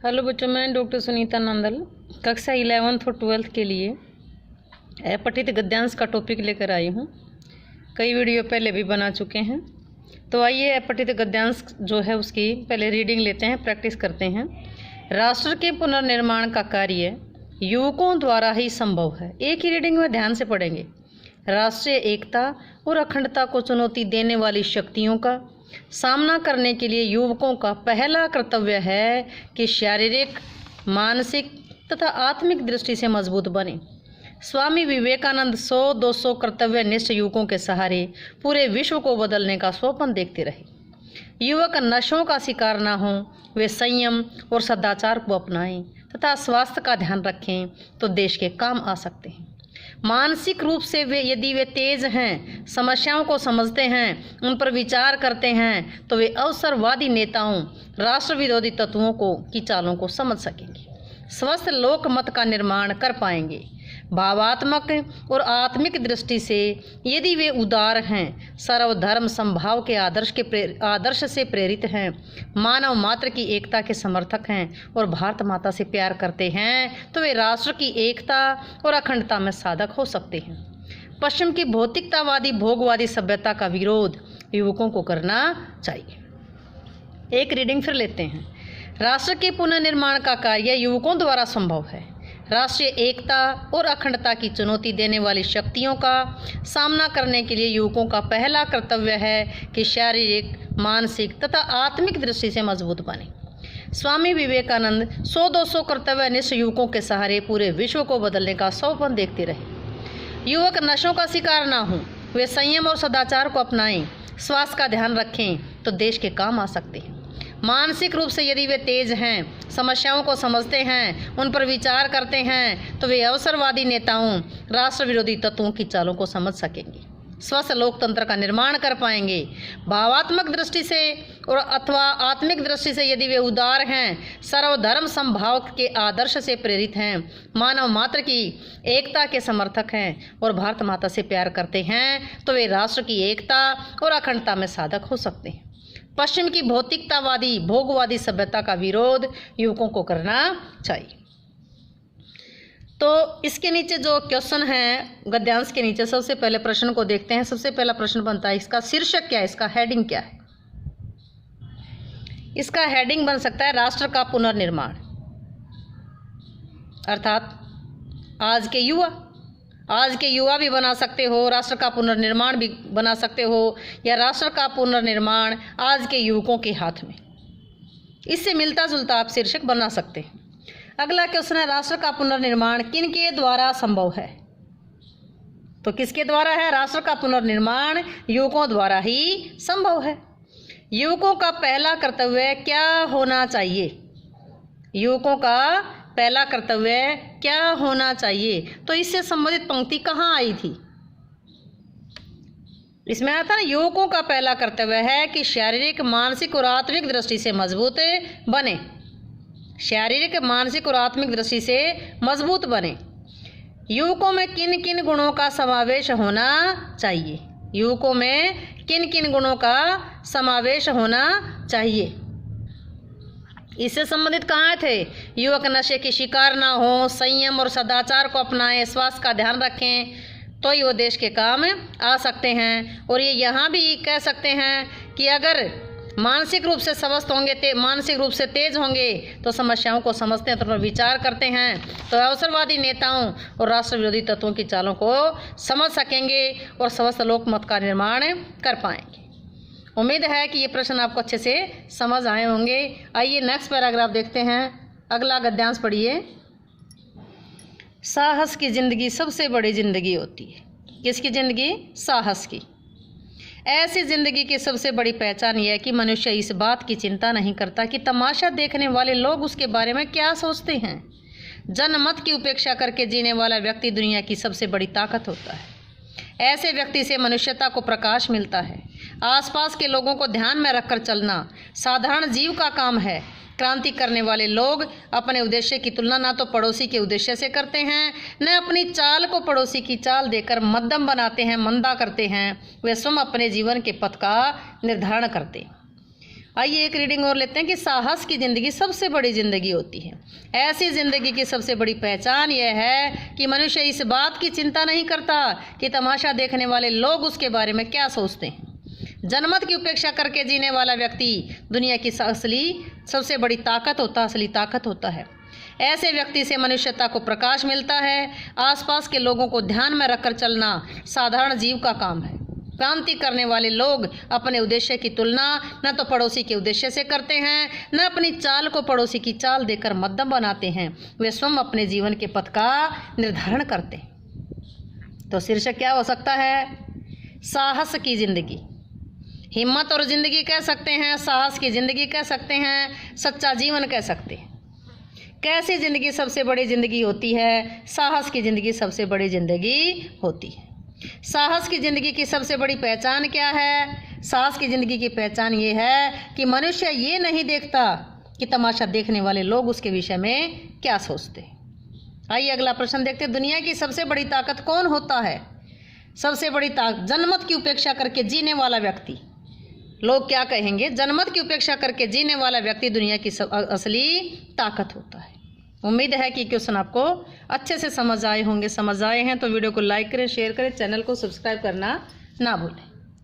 Hello बच्चों, मैं doctor Sunita Nandal कक्षा 11th और 12th के लिए अपठित गद्यांश का टॉपिक लेकर आई हूँ। कई वीडियो पहले भी बना चुके हैं, तो आइए अपठित गद्यांश जो है उसकी पहले रीडिंग लेते हैं, प्रैक्टिस करते हैं। राष्ट्र के पुनर्निर्माण का कार्य युवकों द्वारा ही संभव है। एक ही रीडिंग में ध्यान से पढ़ेंगे। राष्ट्रीय एकता और अखंडता को चुनौती देने वाली शक्तियों का सामना करने के लिए युवकों का पहला कर्तव्य है कि शारीरिक, मानसिक तथा आत्मिक दृष्टि से मजबूत बने। स्वामी विवेकानंद 100-200 कर्तव्यनिष्ठ युवकों के सहारे पूरे विश्व को बदलने का स्वप्न देखते रहे। युवक नशों का शिकार न हों, वे संयम और सदाचार को अपनाएं तथा स्वास्थ्य का ध्यान रखें तो देश के काम आ सकते हैं। मानसिक रूप से यदि वे तेज हैं, समस्याओं को समझते हैं, उन पर विचार करते हैं, तो वे अवसरवादी नेताओं, राष्ट्र विरोधी तत्वों की चालों को समझ सकेंगे। स्वस्थ लोकमत का निर्माण कर पाएंगे। भावात्मक और आत्मिक दृष्टि से यदि वे उदार हैं, सर्वधर्म समभाव के आदर्श से प्रेरित हैं, मानव मात्र की एकता के समर्थक हैं और भारत माता से प्यार करते हैं, तो वे राष्ट्र की एकता और अखंडता में साधक हो सकते हैं। पश्चिम की भौतिकतावादी भोगवादी सभ्यता का विरोध युवकों को करना चाहिए। एक रीडिंग फिर लेते हैं। राष्ट्र के पुनर्निर्माण का कार्य युवकों द्वारा संभव है। राष्ट्रीय एकता और अखंडता की चुनौती देने वाली शक्तियों का सामना करने के लिए युवकों का पहला कर्तव्य है कि शारीरिक, मानसिक तथा आत्मिक दृष्टि से मजबूत बने। स्वामी विवेकानंद 100-200 कर्तव्यनिष्ठ युवकों के सहारे पूरे विश्व को बदलने का स्वप्न देखते रहे। युवक नशों का शिकार ना हों, वे संयम और सदाचार को अपनाएं, स्वास्थ्य का ध्यान रखें तो देश के काम आ सकते हैं। मानसिक रूप से यदि वे तेज हैं, समस्याओं को समझते हैं, उन पर विचार करते हैं, तो वे अवसरवादी नेताओं, राष्ट्र विरोधी तत्वों की चालों को समझ सकेंगे। स्वस्थ लोकतंत्र का निर्माण कर पाएंगे। भावात्मक दृष्टि से और अथवा आत्मिक दृष्टि से यदि वे उदार हैं, सर्वधर्म समभाव के आदर्श से प्रेरित हैं, मानव मात्र की एकता के समर्थक हैं और भारत माता से प्यार करते हैं, तो वे राष्ट्र की एकता और अखंडता में साधक हो सकते हैं। पश्चिम की भौतिकतावादी भोगवादी सभ्यता का विरोध युवकों को करना चाहिए। तो इसके नीचे जो क्वेश्चन है गद्यांश के नीचे, सबसे पहले प्रश्न को देखते हैं। सबसे पहला प्रश्न बनता है, इसका शीर्षक क्या है, इसका हेडिंग क्या है। इसका हेडिंग बन सकता है राष्ट्र का पुनर्निर्माण, अर्थात आज के युवा भी बना सकते हो, राष्ट्र का पुनर्निर्माण भी बना सकते हो, या राष्ट्र का पुनर्निर्माण आज के युवकों के हाथ में। इससे मिलता जुलता आप शीर्षक बना सकते हैं। अगला क्वेश्चन है, राष्ट्र का पुनर्निर्माण किन के द्वारा संभव है। तो किसके द्वारा है? राष्ट्र का पुनर्निर्माण युवकों द्वारा ही संभव है। युवकों का पहला कर्तव्य क्या होना चाहिए? युवकों का पहला कर्तव्य क्या होना चाहिए? तो इससे संबंधित पंक्ति कहाँ आई थी? इसमें आया था ना, युवकों का पहला कर्तव्य है कि शारीरिक, मानसिक और आत्मिक दृष्टि से मजबूत बने। शारीरिक, मानसिक और आत्मिक दृष्टि से मजबूत बने। युवकों में किन किन गुणों का समावेश होना चाहिए? युवकों में किन किन गुणों का समावेश होना चाहिए? इससे संबंधित कहाँ थे? युवक नशे के शिकार ना हो, संयम और सदाचार को अपनाएं, स्वास्थ्य का ध्यान रखें, तो ही वो देश के काम आ सकते हैं। और ये यहाँ भी कह सकते हैं कि अगर मानसिक रूप से स्वस्थ होंगे, मानसिक रूप से तेज होंगे, तो समस्याओं को समझते हैं, तो विचार करते हैं, तो अवसरवादी नेताओं और राष्ट्र विरोधी तत्वों की चालों को समझ सकेंगे और स्वस्थ लोकमत का निर्माण कर पाएंगे। उम्मीद है कि ये प्रश्न आपको अच्छे से समझ आए होंगे। आइए नेक्स्ट पैराग्राफ देखते हैं। अगला गद्यांश पढ़िए। साहस की जिंदगी सबसे बड़ी जिंदगी होती है। किसकी जिंदगी? साहस की। ऐसी जिंदगी की सबसे बड़ी पहचान यह है कि मनुष्य इस बात की चिंता नहीं करता कि तमाशा देखने वाले लोग उसके बारे में क्या सोचते हैं। जनमत की उपेक्षा करके जीने वाला व्यक्ति दुनिया की सबसे बड़ी ताकत होता है। ऐसे व्यक्ति से मनुष्यता को प्रकाश मिलता है। आसपास के लोगों को ध्यान में रखकर चलना साधारण जीव का काम है। क्रांति करने वाले लोग अपने उद्देश्य की तुलना ना तो पड़ोसी के उद्देश्य से करते हैं, न अपनी चाल को पड़ोसी की चाल देकर मध्यम बनाते हैं, मंदा करते हैं। वे स्वयं अपने जीवन के पथ का निर्धारण करते हैं। आइए एक रीडिंग और लेते हैं कि साहस की ज़िंदगी सबसे बड़ी ज़िंदगी होती है। ऐसी ज़िंदगी की सबसे बड़ी पहचान यह है कि मनुष्य इस बात की चिंता नहीं करता कि तमाशा देखने वाले लोग उसके बारे में क्या सोचते हैं। जनमत की उपेक्षा करके जीने वाला व्यक्ति दुनिया की सबसे बड़ी असली ताकत होता है। ऐसे व्यक्ति से मनुष्यता को प्रकाश मिलता है। आसपास के लोगों को ध्यान में रखकर चलना साधारण जीव का काम है। क्रांति करने वाले लोग अपने उद्देश्य की तुलना न तो पड़ोसी के उद्देश्य से करते हैं, न अपनी चाल को पड़ोसी की चाल देकर मध्यम बनाते हैं। वे स्वयं अपने जीवन के पथ का निर्धारण करते हैं। तो शीर्षक क्या हो सकता है? साहस की जिंदगी। हिम्मत और जिंदगी कह सकते हैं, साहस की जिंदगी कह सकते हैं, सच्चा जीवन कह सकते हैं। कैसी जिंदगी सबसे बड़ी जिंदगी होती है? साहस की जिंदगी सबसे बड़ी जिंदगी होती है। साहस की ज़िंदगी की सबसे बड़ी पहचान क्या है? साहस की ज़िंदगी की पहचान ये है कि मनुष्य ये नहीं देखता कि तमाशा देखने वाले लोग उसके विषय में क्या सोचते हैं। आइए अगला प्रश्न देखते हैं। दुनिया की सबसे बड़ी ताकत कौन होता है? सबसे बड़ी ताकत जनमत की उपेक्षा करके जीने वाला व्यक्ति। लोग क्या कहेंगे? जनमत की उपेक्षा करके जीने वाला व्यक्ति दुनिया की असली ताकत होता है। उम्मीद है कि क्वेश्चन आपको अच्छे से समझ आए होंगे। समझ आए हैं तो वीडियो को लाइक करें, शेयर करें, चैनल को सब्सक्राइब करना ना भूलें।